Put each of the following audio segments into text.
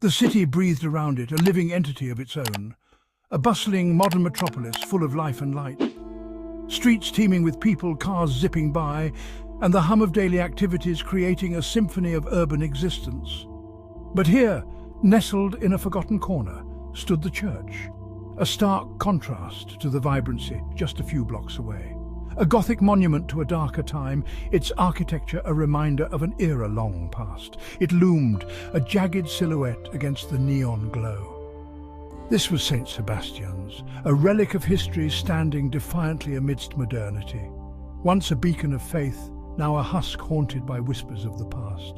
The city breathed around it, a living entity of its own, a bustling modern metropolis full of life and light. Streets teeming with people, cars zipping by, and the hum of daily activities creating a symphony of urban existence. But here, nestled in a forgotten corner, stood the church, a stark contrast to the vibrancy just a few blocks away. A Gothic monument to a darker time, its architecture a reminder of an era long past. It loomed, a jagged silhouette against the neon glow. This was St. Sebastian's, a relic of history standing defiantly amidst modernity. Once a beacon of faith, now a husk haunted by whispers of the past.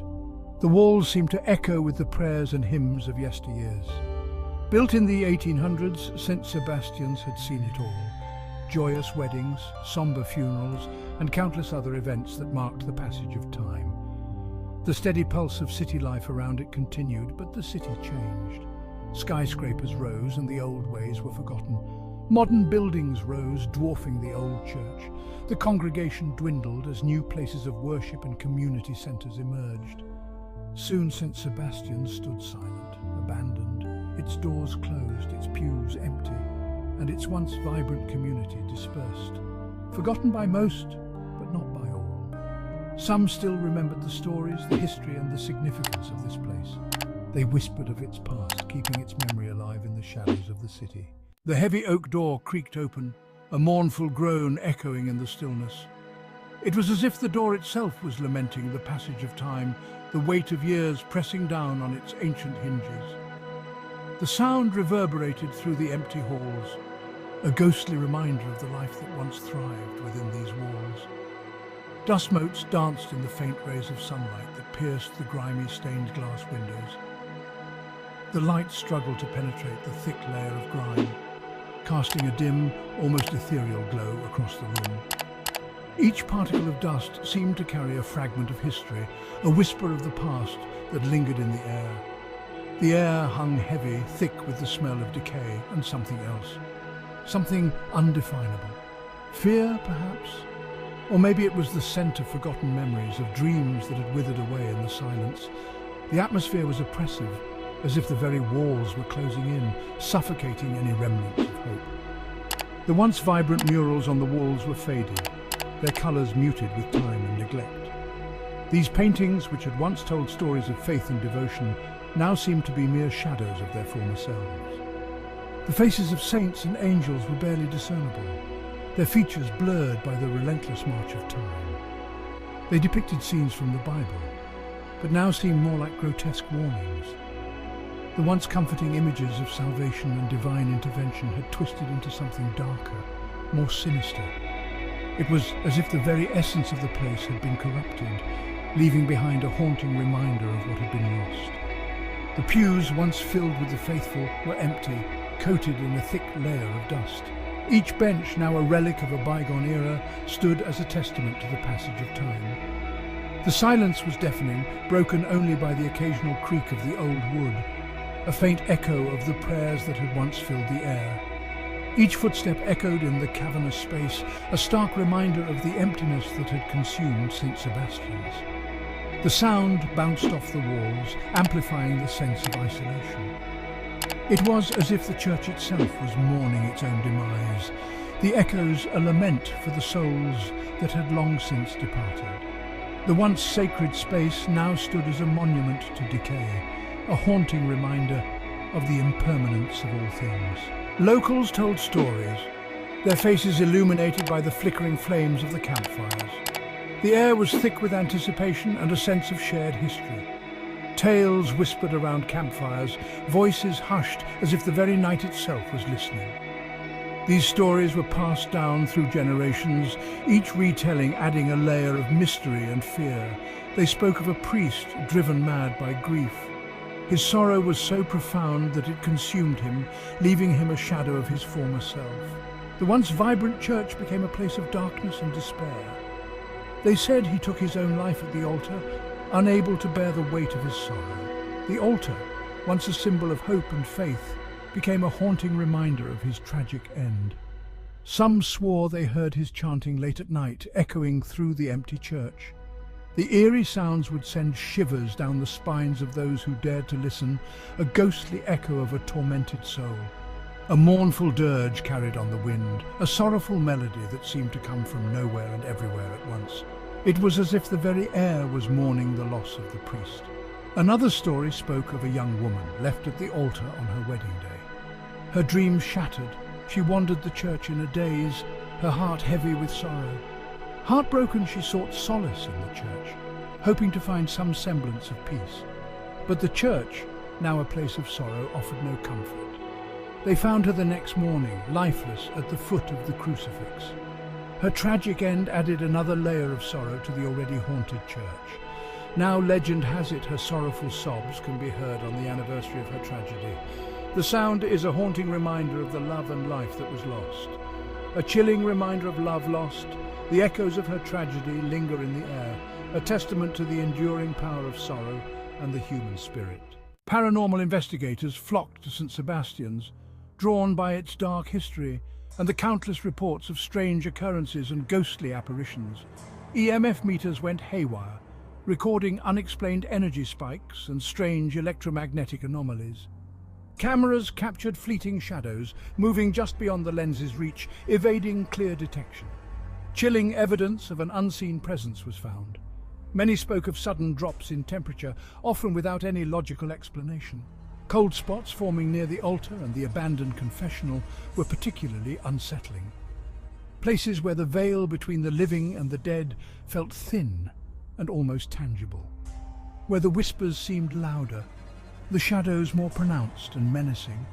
The walls seemed to echo with the prayers and hymns of yesteryears. Built in the 1800s, St. Sebastian's had seen it all. Joyous weddings, somber funerals, and countless other events that marked the passage of time. The steady pulse of city life around it continued, but the city changed. Skyscrapers rose and the old ways were forgotten. Modern buildings rose, dwarfing the old church. The congregation dwindled as new places of worship and community centres emerged. Soon St. Sebastian's stood silent, abandoned, its doors closed, its pews empty, and its once vibrant community dispersed. Forgotten by most, but not by all. Some still remembered the stories, the history and the significance of this place. They whispered of its past, keeping its memory alive in the shadows of the city. The heavy oak door creaked open, a mournful groan echoing in the stillness. It was as if the door itself was lamenting the passage of time, the weight of years pressing down on its ancient hinges. The sound reverberated through the empty halls, a ghostly reminder of the life that once thrived within these walls. Dust motes danced in the faint rays of sunlight that pierced the grimy stained glass windows. The light struggled to penetrate the thick layer of grime, casting a dim, almost ethereal glow across the room. Each particle of dust seemed to carry a fragment of history, a whisper of the past that lingered in the air. The air hung heavy, thick with the smell of decay and something else. Something undefinable. Fear, perhaps? Or maybe it was the scent of forgotten memories, of dreams that had withered away in the silence. The atmosphere was oppressive, as if the very walls were closing in, suffocating any remnants of hope. The once vibrant murals on the walls were fading, their colours muted with time and neglect. These paintings, which had once told stories of faith and devotion, now seemed to be mere shadows of their former selves. The faces of saints and angels were barely discernible, their features blurred by the relentless march of time. They depicted scenes from the Bible, but now seemed more like grotesque warnings. The once comforting images of salvation and divine intervention had twisted into something darker, more sinister. It was as if the very essence of the place had been corrupted, leaving behind a haunting reminder of what had been lost. The pews, once filled with the faithful, were empty, coated in a thick layer of dust. Each bench, now a relic of a bygone era, stood as a testament to the passage of time. The silence was deafening, broken only by the occasional creak of the old wood, a faint echo of the prayers that had once filled the air. Each footstep echoed in the cavernous space, a stark reminder of the emptiness that had consumed St. Sebastian's. The sound bounced off the walls, amplifying the sense of isolation. It was as if the church itself was mourning its own demise, the echoes a lament for the souls that had long since departed. The once sacred space now stood as a monument to decay, a haunting reminder of the impermanence of all things. Locals told stories, their faces illuminated by the flickering flames of the campfires. The air was thick with anticipation and a sense of shared history. Tales whispered around campfires, voices hushed as if the very night itself was listening. These stories were passed down through generations, each retelling adding a layer of mystery and fear. They spoke of a priest driven mad by grief. His sorrow was so profound that it consumed him, leaving him a shadow of his former self. The once vibrant church became a place of darkness and despair. They said he took his own life at the altar, unable to bear the weight of his sorrow. The altar, once a symbol of hope and faith, became a haunting reminder of his tragic end. Some swore they heard his chanting late at night, echoing through the empty church. The eerie sounds would send shivers down the spines of those who dared to listen, a ghostly echo of a tormented soul. A mournful dirge carried on the wind, a sorrowful melody that seemed to come from nowhere and everywhere at once. It was as if the very air was mourning the loss of the priest. Another story spoke of a young woman left at the altar on her wedding day. Her dreams shattered, she wandered the church in a daze, her heart heavy with sorrow. Heartbroken, she sought solace in the church, hoping to find some semblance of peace. But the church, now a place of sorrow, offered no comfort. They found her the next morning, lifeless at the foot of the crucifix. Her tragic end added another layer of sorrow to the already haunted church. Now legend has it her sorrowful sobs can be heard on the anniversary of her tragedy. The sound is a haunting reminder of the love and life that was lost. A chilling reminder of love lost. The echoes of her tragedy linger in the air, a testament to the enduring power of sorrow and the human spirit. Paranormal investigators flocked to St. Sebastian's, drawn by its dark history and the countless reports of strange occurrences and ghostly apparitions. EMF meters went haywire, recording unexplained energy spikes and strange electromagnetic anomalies. Cameras captured fleeting shadows, moving just beyond the lens's reach, evading clear detection. Chilling evidence of an unseen presence was found. Many spoke of sudden drops in temperature, often without any logical explanation. Cold spots forming near the altar and the abandoned confessional were particularly unsettling. Places where the veil between the living and the dead felt thin and almost tangible. Where the whispers seemed louder, the shadows more pronounced and menacing.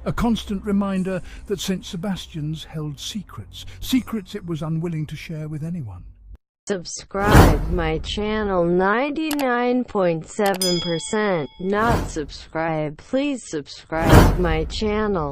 A constant reminder that St. Sebastian's held secrets it was unwilling to share with anyone. Subscribe my channel 99.7%. Not subscribe, please subscribe my channel.